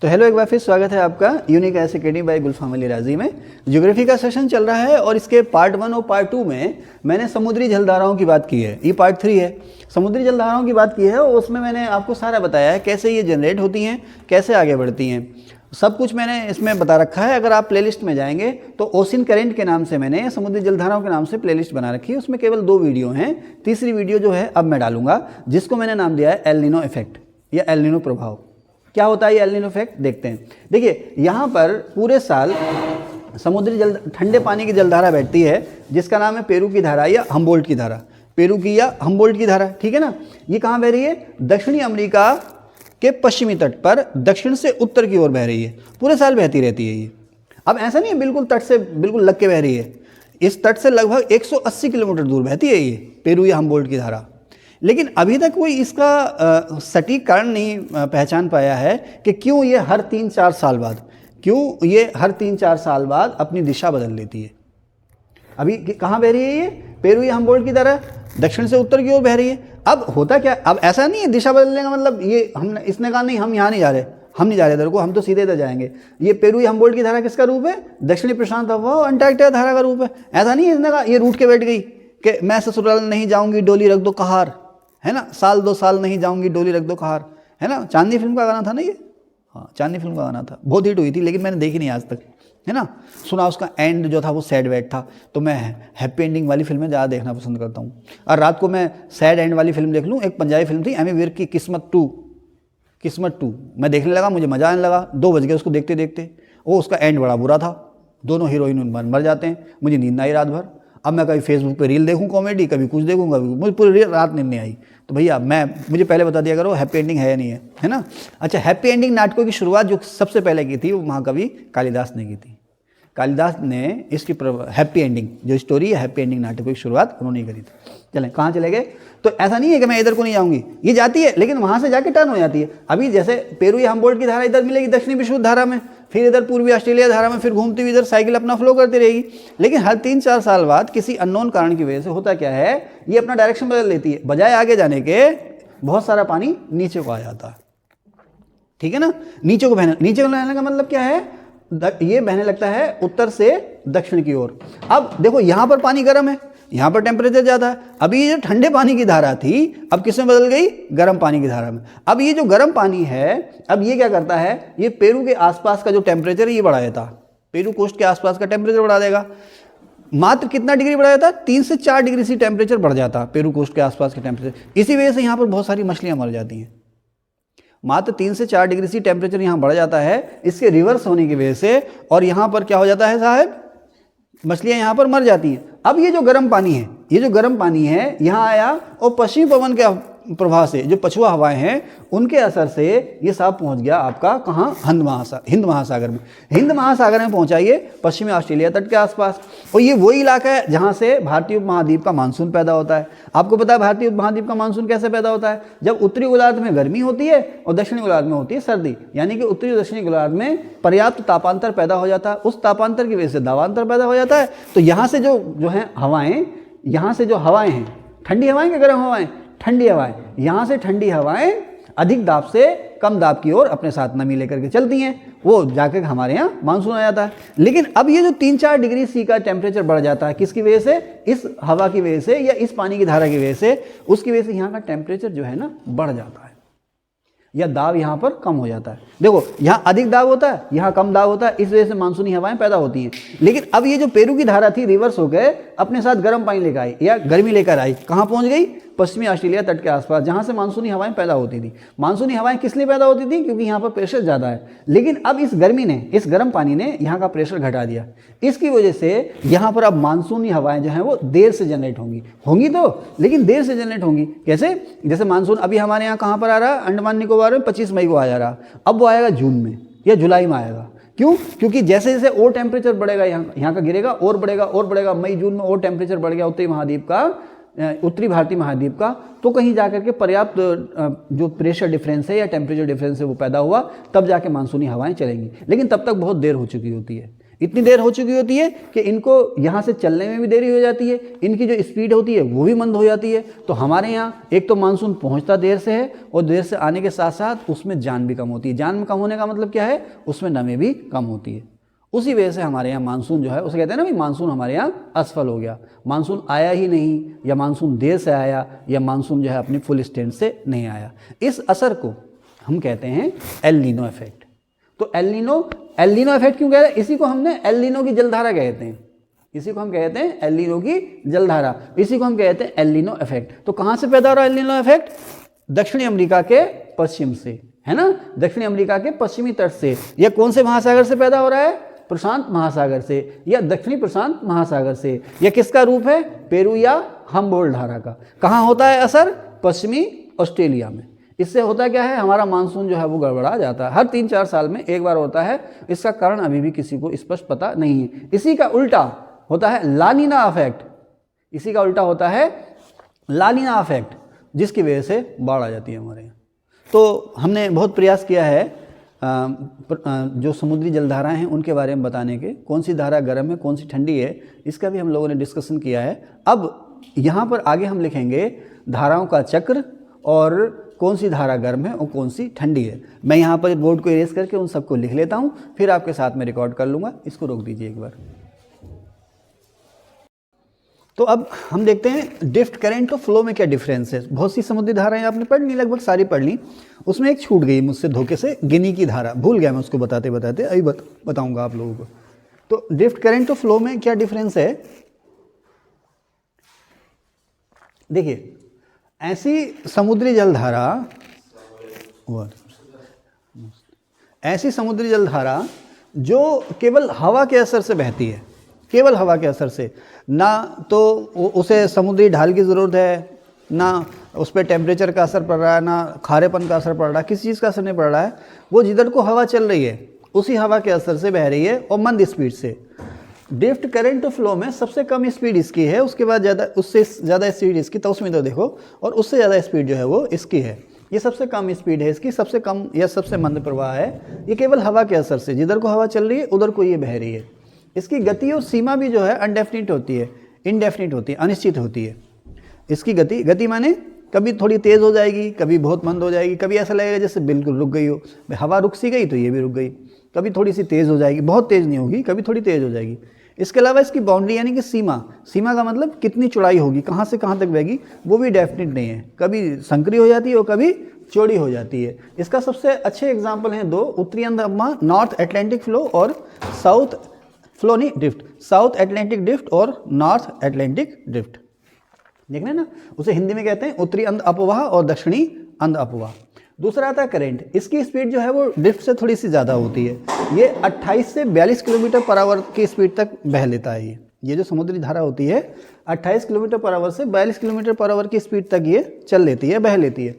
तो हेलो, एक बार फिर स्वागत है आपका यूनिक एस अकेडमी बाय गुलफाम अली राजी में। ज्योग्राफी का सेशन चल रहा है और इसके पार्ट 1 और पार्ट 2 में मैंने समुद्री जलधाराओं की बात की है। ये पार्ट 3 है, समुद्री जलधाराओं की बात की है और उसमें मैंने आपको सारा बताया है कैसे ये जनरेट होती हैं, कैसे आगे बढ़ती हैं, सब कुछ मैंने इसमें बता रखा है। अगर आप प्लेलिस्ट में जाएंगे तो ओशन करेंट के नाम से मैंने समुद्री जलधाराओं के नाम से प्लेलिस्ट बना रखी है। उसमें केवल 2 वीडियो हैं, तीसरी वीडियो जो है अब मैं डालूंगा, जिसको मैंने नाम दिया है एल नीनो इफेक्ट या एल नीनो प्रभाव। क्या होता है ये एल नीनो इफेक्ट, देखते हैं। देखिए, यहाँ पर पूरे साल समुद्री जल ठंडे पानी की जलधारा बैठती है जिसका नाम है पेरू की धारा या हम्बोल्ट की धारा, पेरू की या हम्बोल्ट की धारा, ठीक है ना। ये कहाँ बह रही है? दक्षिणी अमेरिका के पश्चिमी तट पर दक्षिण से उत्तर की ओर बह रही है, पूरे साल बहती रहती है ये। अब ऐसा नहीं है बिल्कुल तट से बिल्कुल लग के बह रही है, इस तट से लगभग 180 किलोमीटर दूर बहती है ये पेरू या हम्बोल्ट की धारा। लेकिन अभी तक कोई इसका सटीक कारण नहीं पहचान पाया है कि क्यों ये हर 3-4 साल बाद अपनी दिशा बदल लेती है। अभी कहाँ बह रही है ये? पेरू या हम्बोल्ट की तरह दक्षिण से उत्तर की ओर बह रही है। अब होता क्या, अब ऐसा नहीं है दिशा बदलने का मतलब ये हमने इसने कहा नहीं हम यहाँ नहीं जा रहे, हम नहीं जा रहे इधर को, हम तो सीधे इधर जाएंगे। ये पेरू या हम्बोल्ट की धारा किसका रूप है? दक्षिणी प्रशांत हवा और अंटार्कटिका धारा का रूप है। ऐसा नहीं है इसने कहा ये रूठ के बैठ गई कि मैं ससुराल नहीं जाऊंगी डोली रख दो कहार, है ना, साल 2 साल नहीं जाऊंगी डोली रख दो कहार, है ना। चांदनी फिल्म का गाना था ना ये, हाँ चांदनी फिल्म का गाना था, बहुत हिट हुई थी लेकिन मैंने देखी नहीं आज तक, है ना। सुना उसका एंड जो था वो सैड वैड था, तो मैं हैप्पी एंडिंग वाली फिल्में ज़्यादा देखना पसंद करता हूँ। और रात को मैं सैड एंड वाली फिल्म देख लूँ, एक पंजाबी फिल्म थी एमी विर्क की किस्मत 2, मैं देखने लगा, मुझे मज़ा आने लगा, 2 बज गए उसको देखते देखते। वो उसका एंड बड़ा बुरा था, दोनों हीरोइन मर जाते हैं, मुझे नींद आई रात भर। अब मैं कभी फेसबुक पे रील देखूं कॉमेडी, कभी कुछ देखूं, कभी मुझे पूरी रात नींद नहीं आई। तो भैया मुझे पहले बता दिया करो हैप्पी एंडिंग है या नहीं है, है ना। अच्छा, हैप्पी एंडिंग नाटकों की शुरुआत जो सबसे पहले की थी वो महाकवि कालिदास ने की थी। कालिदास ने इसकी हैप्पी एंडिंग जो स्टोरी है, हैप्पी एंडिंग नाटकों की शुरुआत उन्होंने करी थी। चलें, कहाँ चले गए? तो ऐसा नहीं है कि मैं इधर को नहीं जाऊंगी, ये जाती है लेकिन वहाँ से जाके टर्न हो जाती है। अभी जैसे पेरू या हम्बोल्ट की धारा इधर मिलेगी दक्षिणी विषुवत धारा में, फिर इधर पूर्वी ऑस्ट्रेलिया धारा में, फिर घूमती हुई इधर साइकिल अपना फ्लो करती रहेगी। लेकिन हर 3-4 साल बाद किसी अननोन कारण की वजह से होता क्या है, ये अपना डायरेक्शन बदल लेती है, बजाय आगे जाने के बहुत सारा पानी नीचे को आ जाता है, ठीक है ना। नीचे को बहने का मतलब क्या है? ये बहने लगता है उत्तर से दक्षिण की ओर। अब देखो यहाँ पर पानी गर्म है, यहाँ पर टेम्परेचर ज़्यादा है। अभी ये जो ठंडे पानी की धारा थी अब किसमें बदल गई? गर्म पानी की धारा में। अब ये जो गर्म पानी है, अब ये क्या करता है, ये पेरू के आसपास का जो टेम्परेचर है ये बढ़ा देता, पेरू कोस्ट के आसपास का टेम्परेचर बढ़ा देगा। मात्र कितना डिग्री बढ़ा जाता? 3 से 4 डिग्री से टेम्परेचर बढ़ जाता पेरू कोस्ट के आसपास का टेम्परेचर। इसी वजह से यहाँ पर बहुत सारी मछलियाँ मर जाती हैं। मात्र 3 से 4 डिग्री से टेम्परेचर यहाँ बढ़ जाता है, इसके रिवर्स होने की वजह से, और यहाँ पर क्या हो जाता है साहब, मछलियाँ यहाँ पर मर जाती हैं। अब ये जो गर्म पानी है यहाँ आया और पश्चिमी पवन के प्रभाव से जो पछुआ हवाएं हैं उनके असर से ये साहब पहुँच गया आपका कहाँ? हिंद महासागर में। हिंद महासागर में पहुँचा ये पश्चिमी ऑस्ट्रेलिया तट के आसपास, और ये वही इलाका है जहाँ से भारतीय उपमहाद्वीप का मानसून पैदा होता है। आपको पता है भारतीय उपमहाद्वीप का मानसून कैसे पैदा होता है? जब उत्तरी गोलार्ध में गर्मी होती है और दक्षिणी गोलार्ध में होती है सर्दी, यानी कि उत्तरी और दक्षिणी गोलार्ध में पर्याप्त तापांतर पैदा हो जाता है, उस तापांतर की वजह से दावांतर पैदा हो जाता है। तो यहाँ से जो है हवाएं, यहाँ से जो हवाएं हैं, ठंडी हवाएं कि गर्म हवाएं? ठंडी हवाएं। यहाँ से ठंडी हवाएं अधिक दाब से कम दाब की ओर अपने साथ नमी लेकर के चलती हैं, वो जाकर हमारे यहाँ मानसून आ जाता है। लेकिन अब ये जो 3-4 डिग्री सी का टेम्परेचर बढ़ जाता है, किसकी वजह से? इस हवा की वजह से या इस पानी की धारा की वजह से, उसकी वजह से यहाँ का टेम्परेचर जो है ना बढ़ जाता है, या दाब यहाँ पर कम हो जाता है। देखो यहाँ अधिक दाब होता है, यहाँ कम दाब होता है, इस वजह से मानसूनी हवाएं पैदा होती हैं। लेकिन अब ये जो पेरू की धारा थी रिवर्स हो गए, अपने साथ गर्म पानी लेकर आई या गर्मी लेकर आई, कहाँ पहुँच गई? पश्चिमी ऑस्ट्रेलिया तट के आसपास, जहाँ से मानसूनी हवाएं पैदा होती थी। मानसूनी हवाएं किस लिए पैदा होती थी? क्योंकि यहाँ पर प्रेशर ज़्यादा है। लेकिन अब इस गर्म पानी ने यहाँ का प्रेशर घटा दिया, इसकी वजह से यहाँ पर अब मानसूनी हवाएं जो हैं वो देर से जनरेट होंगी तो, लेकिन देर से जनरेट होंगी। कैसे? जैसे मानसून अभी हमारे यहाँ कहाँ पर आ रहा है? अंडमान निकोबार में 25 मई को आ जा रहा, अब वो आएगा जून में या जुलाई में आएगा। क्यों? क्योंकि जैसे जैसे और टेम्परेचर बढ़ेगा यहाँ का गिरेगा और बढ़ेगा, मई जून में और टेम्परेचर बढ़ गया उत्तरी भारतीय महाद्वीप का, तो कहीं जाकर के पर्याप्त जो प्रेशर डिफरेंस है या टेम्परेचर डिफरेंस है वो पैदा हुआ, तब जाके मानसूनी हवाएं चलेंगी। लेकिन तब तक बहुत देर हो चुकी होती है। इतनी देर हो चुकी होती है कि इनको यहाँ से चलने में भी देरी हो जाती है, इनकी जो स्पीड होती है वो भी मंद हो जाती है। तो हमारे यहाँ एक तो मानसून पहुँचता देर से है और देर से आने के साथ साथ उसमें जान भी कम होती है। जान में कम होने का मतलब क्या है, उसमें नमी भी कम होती है। उसी वजह से हमारे यहाँ मानसून जो है उसे कहते हैं ना भाई मानसून हमारे यहाँ असफल हो गया, मानसून आया ही नहीं, या मानसून देर से आया, या मानसून जो है अपनी फुल स्ट्रेंथ से नहीं आया। इस असर को हम कहते हैं एल नीनो इफेक्ट। तो एल नीनो इफेक्ट क्यों कहते हैं, इसी को हमने एल नीनो की जलधारा कहते हैं, इसी को हम कहते हैं एल नीनो की जलधारा, इसी को हम कहते हैं एल नीनो इफेक्ट। तो कहाँ से पैदा हो रहा है एल नीनो इफेक्ट, दक्षिणी अमेरिका के पश्चिम से, है ना, दक्षिणी अमेरिका के पश्चिमी तट से। या कौन से महासागर से पैदा हो रहा है, प्रशांत महासागर से या दक्षिणी प्रशांत महासागर से। यह किसका रूप है, पेरू या हम्बोल्ट धारा का। कहाँ होता है असर, पश्चिमी ऑस्ट्रेलिया में। इससे होता क्या है, हमारा मानसून जो है वो गड़बड़ा जाता है, हर 3-4 साल में एक बार होता है। इसका कारण अभी भी किसी को स्पष्ट पता नहीं है। इसी का उल्टा होता है ला नीना इफेक्ट, इसी का उल्टा होता है ला नीना इफेक्ट, जिसकी वजह से बाढ़ आ जाती है हमारे यहाँ। तो हमने बहुत प्रयास किया है जो समुद्री जलधाराएं हैं उनके बारे में बताने के, कौन सी धारा गर्म है कौन सी ठंडी है, इसका भी हम लोगों ने डिस्कशन किया है। अब यहाँ पर आगे हम लिखेंगे धाराओं का चक्र और कौन सी धारा गर्म है और कौन सी ठंडी है। मैं यहाँ पर बोर्ड को इरेज करके उन सबको लिख लेता हूँ, फिर आपके साथ में रिकॉर्ड कर लूँगा। इसको रोक दीजिए एक बार। तो अब हम देखते हैं ड्रिफ्ट करंट और फ्लो में क्या डिफरेंस है। बहुत सी समुद्री धाराएं आपने पढ़ ली, लगभग सारी पढ़ ली, उसमें एक छूट गई मुझसे धोखे से, गिनी की धारा, भूल गया मैं उसको बताते बताते, अभी बताऊंगा आप लोगों को। तो ड्रिफ्ट करंट और फ्लो में क्या डिफरेंस है, देखिए ऐसी समुद्री जलधारा जो केवल हवा के असर से बहती है, केवल हवा के असर से, ना तो उसे समुद्री ढाल की ज़रूरत है, ना उस पर टेम्परेचर का असर पड़ रहा है, ना खारेपन का असर पड़ रहा है, किसी चीज़ का असर नहीं पड़ रहा है। वो जिधर को हवा चल रही है उसी हवा के असर से बह रही है और मंद स्पीड से। ड्रिफ्ट करंट फ्लो में सबसे कम स्पीड इसकी है, उसके बाद ज़्यादा, उससे ज़्यादा स्पीड इसकी, तो उसमें तो देखो, और उससे ज़्यादा स्पीड जो है वो इसकी है। ये सबसे कम स्पीड है इसकी, सबसे कम या सबसे मंद प्रवाह है। ये केवल हवा के असर से, जिधर को हवा चल रही है उधर को ये बह रही है। इसकी गति और सीमा भी जो है अनडेफिनिट होती है, इनडेफिनिट होती है, अनिश्चित होती है। इसकी गति माने कभी थोड़ी तेज़ हो जाएगी, कभी बहुत मंद हो जाएगी, कभी ऐसा लगेगा जैसे बिल्कुल रुक गई हो, हवा रुक सी गई तो ये भी रुक गई, कभी थोड़ी सी तेज़ हो जाएगी, बहुत तेज़ नहीं होगी, कभी थोड़ी तेज़ हो जाएगी। इसके अलावा इसकी बाउंड्री यानी कि सीमा का मतलब कितनी चौड़ाई होगी, कहाँ से कहाँ तक बहेगी, वो भी डेफिनेट नहीं है, कभी संकरी हो जाती है और कभी चौड़ी हो जाती है। इसका सबसे अच्छे एग्जाम्पल हैं दो, उत्तरी अंडमान नॉर्थ अटलांटिक फ्लो और साउथ फ्लो नहीं ड्रिफ्ट, साउथ अटलांटिक ड्रिफ्ट और नॉर्थ अटलांटिक ड्रिफ्ट। देख रहे ना, उसे हिंदी में कहते हैं उत्तरी अंध अपवाह और दक्षिणी अंध अपवाह। दूसरा आता है करंट, इसकी स्पीड जो है वो ड्रिफ्ट से थोड़ी सी ज़्यादा होती है। ये 28 से 42 किलोमीटर पर आवर की स्पीड तक बह लेता है। ये जो समुद्री धारा होती है 28 किलोमीटर पर आवर से 42 किलोमीटर पर आवर की स्पीड तक ये चल लेती है, बह लेती है।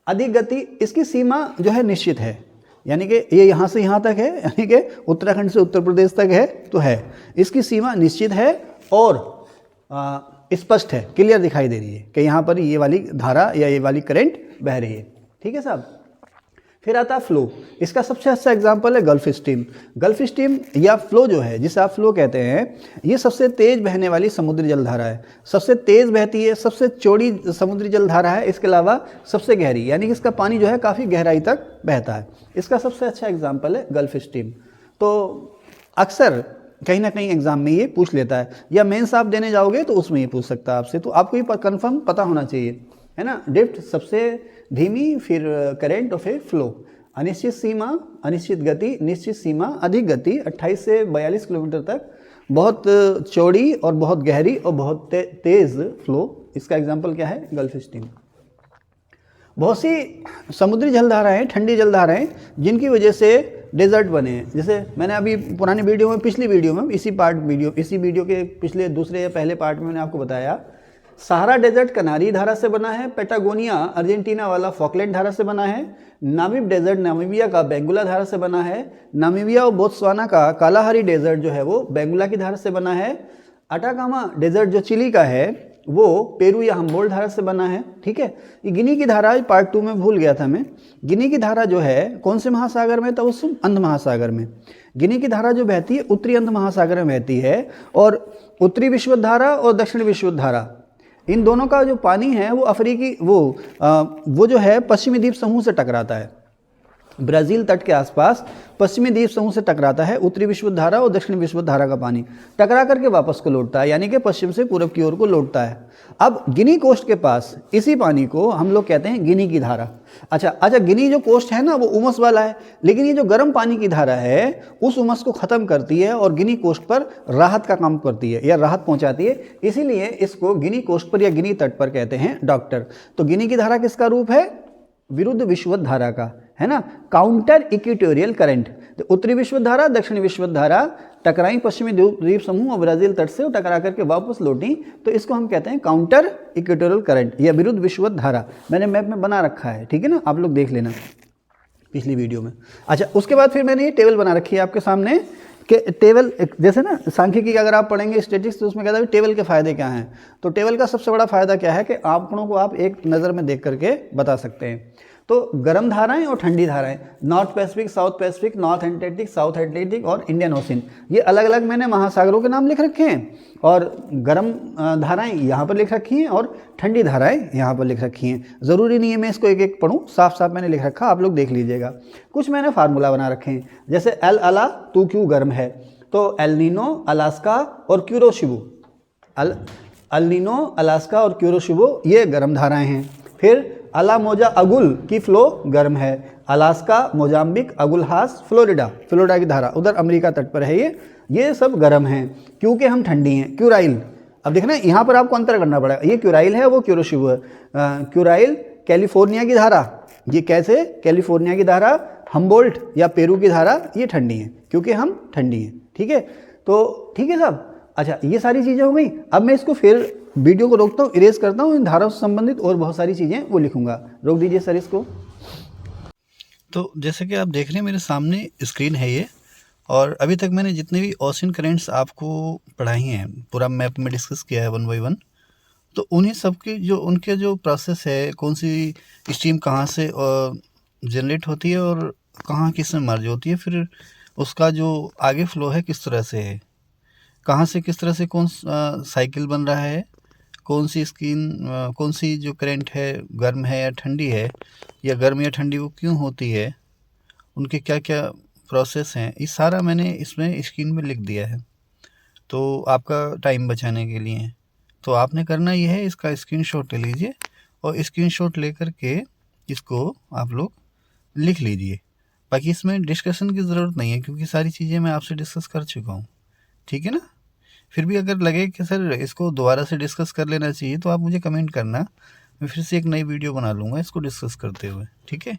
अधिक गति, इसकी सीमा जो है निश्चित है, यानी कि ये यहाँ से यहाँ तक है, यानी कि उत्तराखंड से उत्तर प्रदेश तक है तो है, इसकी सीमा निश्चित है और स्पष्ट है, क्लियर दिखाई दे रही है कि यहाँ पर ये वाली धारा या ये वाली करंट बह रही है। ठीक है साहब। फिर आता है फ्लो, इसका सबसे अच्छा एग्जांपल है गल्फ स्ट्रीम। गल्फ स्ट्रीम या फ्लो जो है, जिसे आप फ्लो कहते हैं, ये सबसे तेज़ बहने वाली समुद्री जलधारा है, सबसे तेज़ बहती है, सबसे चौड़ी समुद्री जलधारा है, इसके अलावा सबसे गहरी, यानी कि इसका पानी जो है काफ़ी गहराई तक बहता है। इसका सबसे अच्छा एग्जाम्पल है गल्फ स्ट्रीम। तो अक्सर कहीं ना कहीं एग्जाम में ये पूछ लेता है, या मेंस आप देने जाओगे तो उसमें ये पूछ सकता है आपसे, तो आपको ये कन्फर्म पता होना चाहिए, है ना। ड्रिफ्ट सबसे धीमी, फिर करंट और फिर फ्लो। अनिश्चित सीमा, अनिश्चित गति, निश्चित सीमा, अधिक गति, 28 से 42 किलोमीटर तक, बहुत चौड़ी और बहुत गहरी और बहुत तेज़ फ्लो। इसका एग्जाम्पल क्या है, गल्फ स्ट्रीम। बहुत सी समुद्री जलधाराएँ, ठंडी जलधाराएँ, जिनकी वजह से डेजर्ट बने हैं। जैसे मैंने अभी पुरानी वीडियो में, पिछली वीडियो में, इसी वीडियो के पिछले दूसरे या पहले पार्ट में मैंने आपको बताया, सहारा डेजर्ट कनारी धारा से बना है, पेटागोनिया अर्जेंटीना वाला फॉकलैंड धारा से बना है, नामीब डेजर्ट नामीबिया का बेंगुला धारा से बना है, नामीबिया और बोत्सवाना का कालाहारी डेजर्ट जो है वो बेंगुला की धारा से बना है, अटाकामा डेजर्ट जो चिली का है वो पेरू या हम्बोल्ट धारा से बना है। ठीक है, ये गिनी की धारा पार्ट 2 में भूल गया था मैं। गिनी की धारा जो है कौन से महासागर में, तो उस अंध महासागर में। गिनी की धारा जो बहती है उत्तरी अंध महासागर में बहती है, और उत्तरी विषुवत धारा और दक्षिण विषुवत धारा, इन दोनों का जो पानी है वो अफ्रीकी वो जो है पश्चिमी द्वीप समूह से टकराता है। ब्राज़ील तट के आसपास पश्चिमी द्वीप समूह से टकराता है उत्तरी विषुवत धारा और दक्षिण विषुवत धारा का पानी, टकरा करके वापस को लौटता है, यानी कि पश्चिम से पूरब की ओर को लौटता है। अब गिनी कोस्ट के पास इसी पानी को हम लोग कहते हैं गिनी की धारा। अच्छा, गिनी जो कोस्ट है ना वो उमस वाला है, लेकिन ये जो गर्म पानी की धारा है उस उमस को ख़त्म करती है और गिनी कोस्ट पर राहत का काम करती है या राहत पहुंचाती है, इसीलिए इसको गिनी कोस्ट पर या गिनी तट पर कहते हैं डॉक्टर। तो गिनी की धारा किसका रूप है? विरुद्ध विषुवत धारा का, है ना, काउंटर इक्वेटोरियल करंट। तो उत्तरी विषुवत धारा, दक्षिण विषुवत धारा टकराई पश्चिमी द्वीप समूह और ब्राज़ील तट से, टकरा करके वापस लौटी, तो इसको हम कहते हैं काउंटर इक्वेटोरियल करंट या विरुद्ध विषुवत धारा। मैंने मैप में बना रखा है, ठीक है ना, आप लोग देख लेना पिछली वीडियो में। अच्छा, उसके बाद फिर मैंने ये टेबल बना रखी है आपके सामने कि टेबल जैसे ना सांख्यिकी अगर आप पढ़ेंगे स्टैटिस्टिक्स, तो उसमें कहता है टेबल के फ़ायदे क्या हैं। तो टेबल का सबसे बड़ा फ़ायदा क्या है कि आपको को आप एक नज़र में देख करके बता सकते हैं। तो गर्म धाराएं और ठंडी धाराएं, north Pacific, south Pacific, north Atlantic, south Atlantic और इंडियन ओशन, ये अलग अलग मैंने महासागरों के नाम लिख रखे हैं। और गर्म धाराएं यहाँ पर लिख रखी हैं और ठंडी धाराएं यहाँ पर लिख रखी हैं। ज़रूरी नहीं है मैं इसको एक एक पढ़ूँ, साफ साफ मैंने लिख रखा, आप लोग देख लीजिएगा। कुछ मैंने फार्मूला बना रखे हैं, जैसे एल अला तू क्यों गर्म है, तो एल नीनो, अलास्का और क्यूरोशिबो, एल नीनो, अलास्का और क्यूरोशिबो ये गर्म धाराएं हैं। फिर अला मोजा अगुल की फ्लो गर्म है, अलास्का, मोजाम्बिक, अगुलहास, फ्लोरिडा की धारा उधर अमेरिका तट पर है, ये सब गर्म हैं क्योंकि हम ठंडी हैं। क्यूराइल, अब देखना यहाँ पर आपको अंतर करना पड़ेगा, ये क्यूराइल है वो क्यूरोशिबो है। क्यूराइल कैलिफोर्निया की धारा, ये कैसे कैलिफोर्निया की धारा, हम्बोल्ट या पेरू की धारा, ये ठंडी है क्योंकि हम ठंडी हैं। ठीक है, तो ठीक है साहब। अच्छा, ये सारी चीज़ें हो गई। अब मैं इसको फिर वीडियो को रोकता हूँ, इरेज करता हूँ, इन धाराओं से संबंधित और बहुत सारी चीज़ें वो लिखूंगा। रोक दीजिए सर इसको। तो जैसे कि आप देख रहे हैं मेरे सामने स्क्रीन है ये, और अभी तक मैंने जितने भी ओशन करेंट्स आपको पढ़ाई हैं पूरा मैप में डिस्कस किया है 1 बाय 1। तो उन्हीं सब की जो उनके जो प्रोसेस है, कौन सी स्ट्रीम कहाँ से जनरेट होती है और कहाँ किस में मर्ज होती है, फिर उसका जो आगे फ्लो है किस तरह से है, कहाँ से किस तरह से कौन साइकिल बन रहा है, कौन सी कौन सी जो करंट है गर्म है या ठंडी है, या गर्म या ठंडी वो क्यों होती है, उनके क्या क्या प्रोसेस हैं, ये सारा मैंने इसमें स्क्रीन में लिख दिया है। तो आपका टाइम बचाने के लिए तो आपने करना ये है, इसका स्क्रीनशॉट ले लीजिए और स्क्रीनशॉट लेकर के इसको आप लोग लिख लीजिए। बाकी इसमें डिस्कशन की ज़रूरत नहीं है क्योंकि सारी चीज़ें मैं आपसे डिस्कस कर चुका हूँ, ठीक है ना। फिर भी अगर लगे कि सर इसको दोबारा से डिस्कस कर लेना चाहिए तो आप मुझे कमेंट करना, मैं फिर से एक नई वीडियो बना लूँगा इसको डिस्कस करते हुए, ठीक है।